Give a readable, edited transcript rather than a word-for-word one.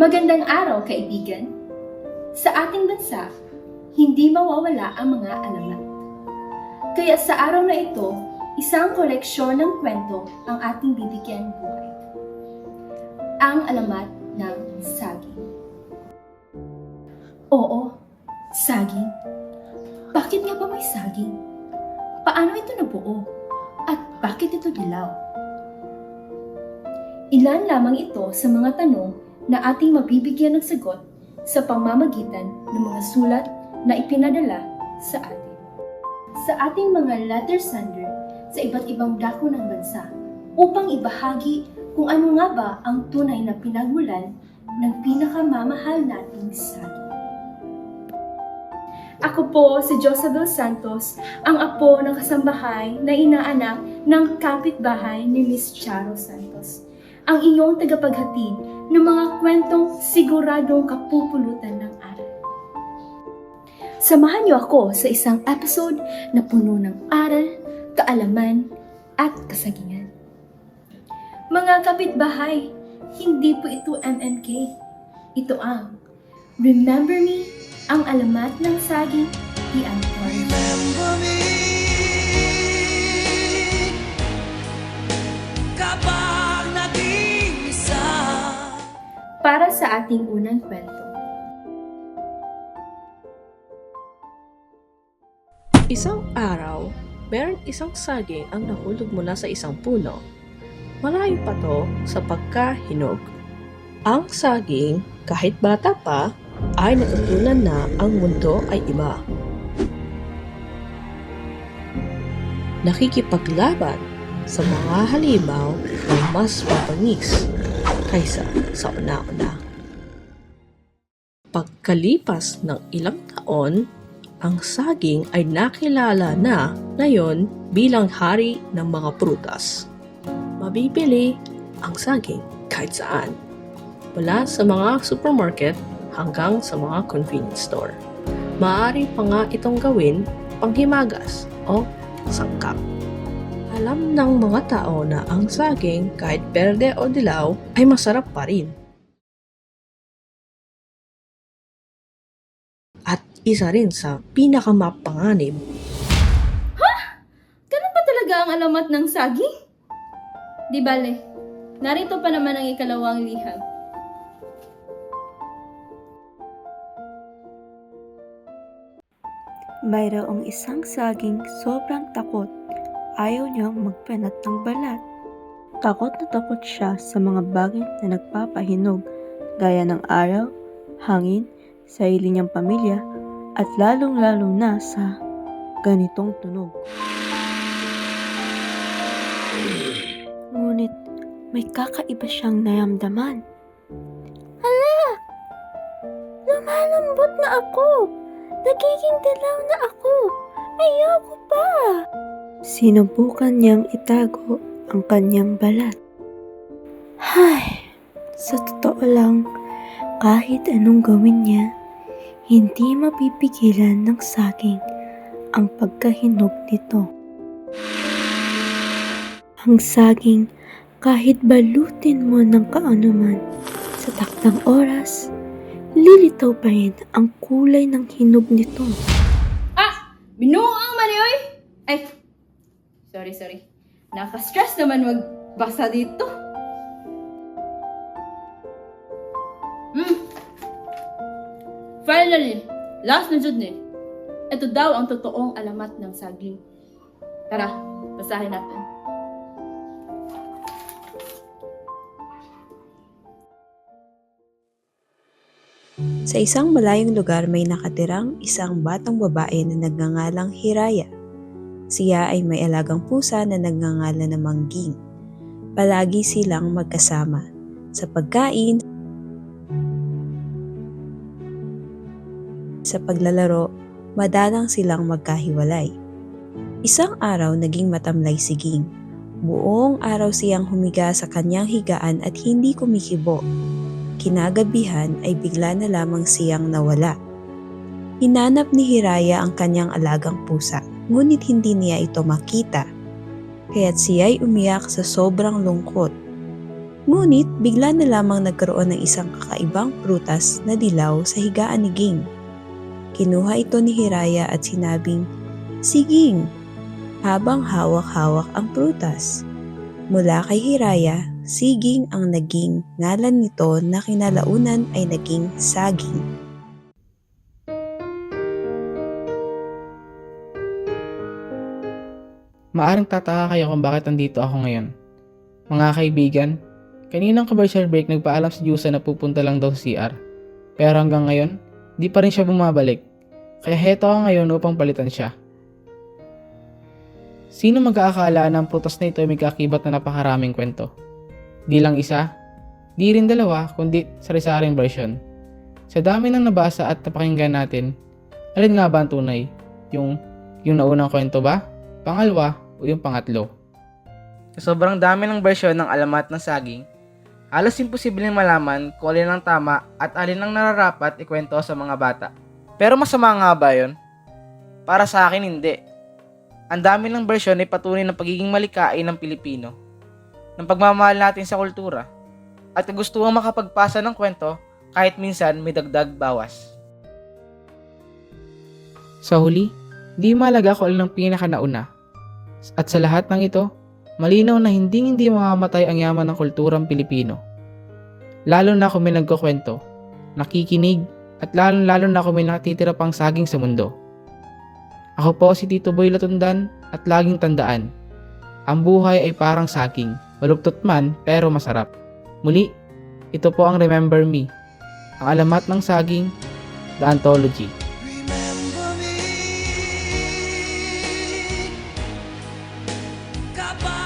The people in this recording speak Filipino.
Magandang araw, kaibigan! Sa ating bansa, hindi mawawala ang mga alamat. Kaya sa araw na ito, isang koleksyon ng kwento ang ating bibigyan buhay. Ang alamat ng saging. Oo, saging. Bakit nga ba may saging? Paano ito nabuo? At bakit ito dilaw? Ilan lamang ito sa mga tanong na ating mabibigyan ng sagot sa pamamagitan ng mga sulat na ipinadala sa atin. Sa ating mga letter sender sa iba't ibang dako ng bansa upang ibahagi kung ano nga ba ang tunay na pinagmulan ng pinakamamahal nating saging. Ako po si Josabel Santos, ang apo ng kasambahay na inaanak ng kapitbahay ni Miss Charo Santos, ang iyong tagapaghatid ng mga kwentong siguradong kapupulutan ng aral. Samahan niyo ako sa isang episode na puno ng aral, kaalaman, at kasagingan. Mga kapitbahay, hindi po ito MMK. Ito ang Remember Me, ang alamat ng saging ni Antoine. Remember me kapag naging isa. Para sa ating unang kwento. Isang araw, meron isang saging ang nahulog mula sa isang puno. Malayo pa to sa pagkahinog. Ang saging, kahit bata pa, ay natutunan na ang mundo ay iba. Nakikipaglaban sa mga halimaw na mas mapangis kaysa sa una-una. Pagkalipas ng ilang taon, ang saging ay nakilala na ngayon bilang hari ng mga prutas. Mabibili ang saging kahit saan, mula sa mga supermarket hanggang sa mga convenience store. Maaari pa nga itong gawin panghimagas o sangkap. Alam ng mga tao na ang saging kahit berde o dilaw ay masarap pa rin. At isa rin sa pinakamapanganib. Ganun ba talaga ang alamat ng saging? Di bale, narito pa naman ang ikalawang liham. Mayroong isang saging sobrang takot. Ayaw niyang magpanat ng balat. Takot na takot siya sa mga bagay na nagpapahinog gaya ng araw, hangin, sarili niyang pamilya at lalong-lalo na sa ganitong tunog. Ngunit may kakaiba siyang naramdaman. Hala! Lumalambot na ako! Nagiging dilaw na ako! Ayoko pa! Sinubukan niyang itago ang kanyang balat. Hay! Sa totoo lang, kahit anong gawin niya, hindi mapipigilan ng saging ang pagkahinog nito. Ang saging, kahit balutin mo ng kaanuman sa takdang oras, lilitaw pa rin ang kulay ng hinog nito. Binuang manioy! Ay, sorry. Naka-stress naman magbasa dito. Finally, last na jud ni. Ito daw ang totoong alamat ng saging. Tara, basahin natin. Sa isang malayong lugar may nakatirang isang batang babae na nagngangalang Hiraya. Siya ay may alagang pusa na nagngangalan na Mangging. Palagi silang magkasama. Sa pagkain, sa paglalaro, madalang silang magkahiwalay. Isang araw naging matamlay si Ging. Buong araw siyang humiga sa kanyang higaan at hindi kumikibo. Kinagabihan ay bigla na lamang siyang nawala. Hinanap ni Hiraya ang kanyang alagang pusa, ngunit hindi niya ito makita. Kaya't siya'y umiyak sa sobrang lungkot. Ngunit bigla na lamang nagkaroon ng isang kakaibang prutas na dilaw sa higaan ni Ging. Kinuha ito ni Hiraya at sinabing, "Siging," habang hawak-hawak ang prutas. Mula kay Hiraya, Siging ang naging ngalan nito na kinalaunan ay naging saging. Maaring tataka kayo kung bakit nandito ako ngayon. Mga kaibigan, kaninang commercial break nagpaalam si Jusa na pupunta lang daw sa CR. Pero hanggang ngayon, di pa rin siya bumabalik. Kaya heto ako ngayon upang palitan siya. Sino mag-aakala na ang prutas na ito ay may kakibat na napakaraming kwento? Di lang isa, di rin dalawa, kundi sari-saring version. Sa dami ng nabasa at napakinggan natin, alin nga ba ang tunay? Yung naunang kwento ba? Pangalawa o yung pangatlo? Sa sobrang dami ng bersyon ng alamat ng saging, halos imposibleng malaman kung alin ang tama at alin ang nararapat ikwento sa mga bata. Pero masama nga ba yun? Para sa akin hindi. Ang dami ng bersyon ay patunay ng pagiging malikain ng Pilipino, ng pagmamahal natin sa kultura, at gustuang makapagpasa ng kwento kahit minsan may dagdag bawas. Sa huli, di malaga kung alin ang pinakanauna. At sa lahat ng ito, malinaw na hindi mamamatay ang yaman ng kulturang Pilipino. Lalo na kung may nagkukwento, nakikinig, at lalo na kung may nakatitira pang saging sa mundo. Ako po si Tito Boy Latundan at laging tandaan, ang buhay ay parang saging, maluptot man pero masarap. Muli, ito po ang Remember Me, ang alamat ng saging, The Anthology. Remember me kapag